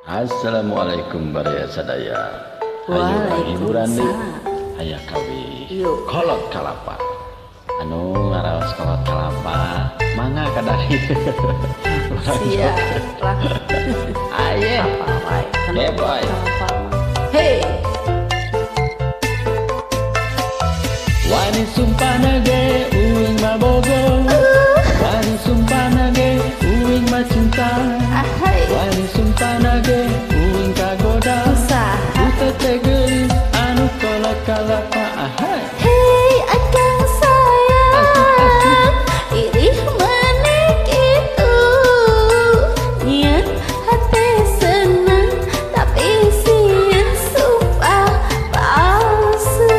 Assalamualaikum Baraya Sadaya. Ayo hiburan nih. Ayah kawi kolot kalapa. Anu ngaraos kolot kalapa. Mangga kadari. Siap lah. Ayo. Hey boy. Hey. Wani sumpana ge uing mabogo. Wani sumpana ge uing macinta. Wani sumpana ge uing kagoda. Utete geulis anu kolot kalapa. Hey akang sayang, irih manik itu niat hati senang tapi sieun sumpah palsu.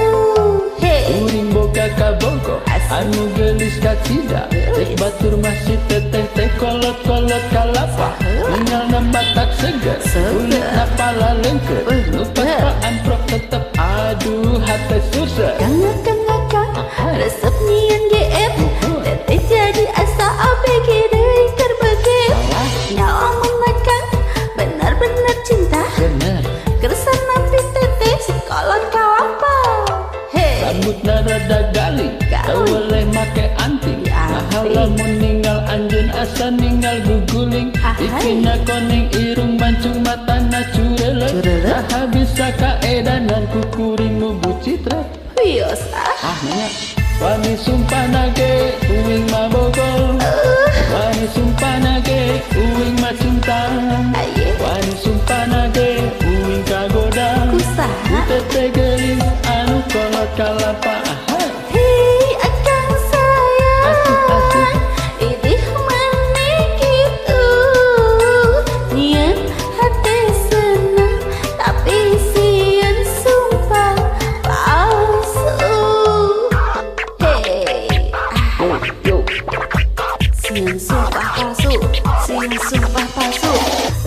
Hey Uring boga kabogo anu geulis kacida. Tek batur masih teteh teh kolot-kolot kalapa. Ninggalna batak seger, kulitna pala lengket. Lupas paan prok tetep aduh hate susah. Kang resep nyian GF teteh jadi asa ABG deui keur beget. Nyawa menekan benar-benar cinta Bener, keresan napi teteh sekolot kalapa. Hey rambutna rada gali, teu boleh make anting. Nah lamun ninggal anjeun asa ninggal guguling. Ikina koneng irung mancung matana cureleng. Nah bisa kaedanan kukuring nu bucitra. wios Nanya wani sumpana ge uing mabogo. Wani sumpana ge uing macinta. Wani sumpana ge uing kagoda. Kusaha Utete geulis anu kolot kalapa. Hei akang sayang, Asik-asik. irih manik itu niat hati senang tapi sieun sumpah palsu. Hei Yo, sieun sumpah palsu, sieun sumpah palsu.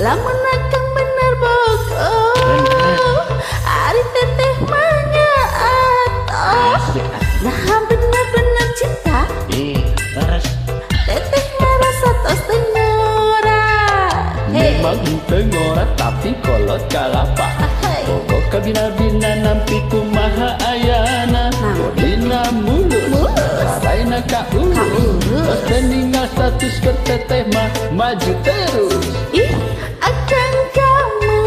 Lamun akang bener bogo, ari teteh manya atoh. Nah bener-bener cinta, leres. teteh ngerasa tos teu ngora. Hey Memang teu ngora tapi kolot kalapa. Bogo kabina-bina nampi kumaha ayana. Bodina mulus, saraina kaurus. Tos teu ninggal status keur teteh mah maju terus. ih akang kamu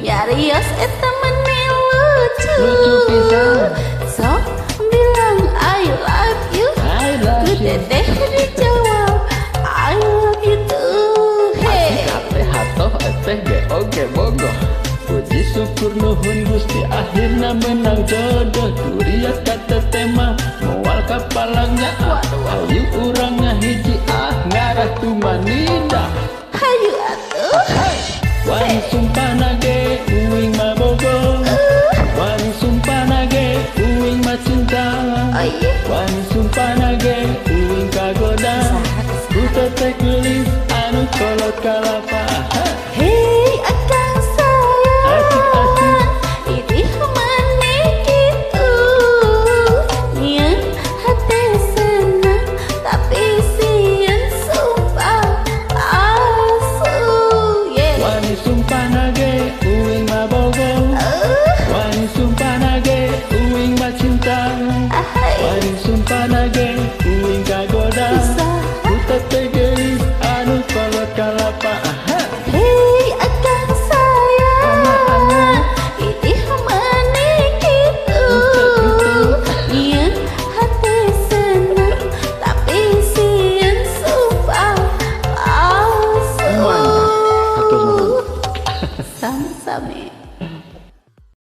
nyarios eta meni lucu. Lucu pisan. Sok bilang I love you, I love ku you. teteh dijawab I love you too. Hey Ate hatoh eteh ge oge bogoh. Puji syukur nuhun Gusti akhirna menang jodoh. Duriat ka teteh mah moal ka palangnya. Ayu urang ngahiji ngarah tu manida. hayu atuh. Wani sumpana ge uing mabogo. Wani sumpana ge uing macinta. Oh iya Wani sumpana ge uing kagoda. Ku teteh geulis anu kolot kalapa. Hei akang sayang, Asik-asik. irih manik itu niat hati senang tapi sieun sumpah palsu. Yeah Wani sumpana ge uing mabogo. Wani sumpana ge uing macinta. Wani sumpana ge uing kagoda. Ku teteh geulis anu kolot kalapa. Hei akang sayang, irih manik itu niat hati senang tapi sieun sumpah palsu. Mantap. Hatur nuhun. Sami-sami.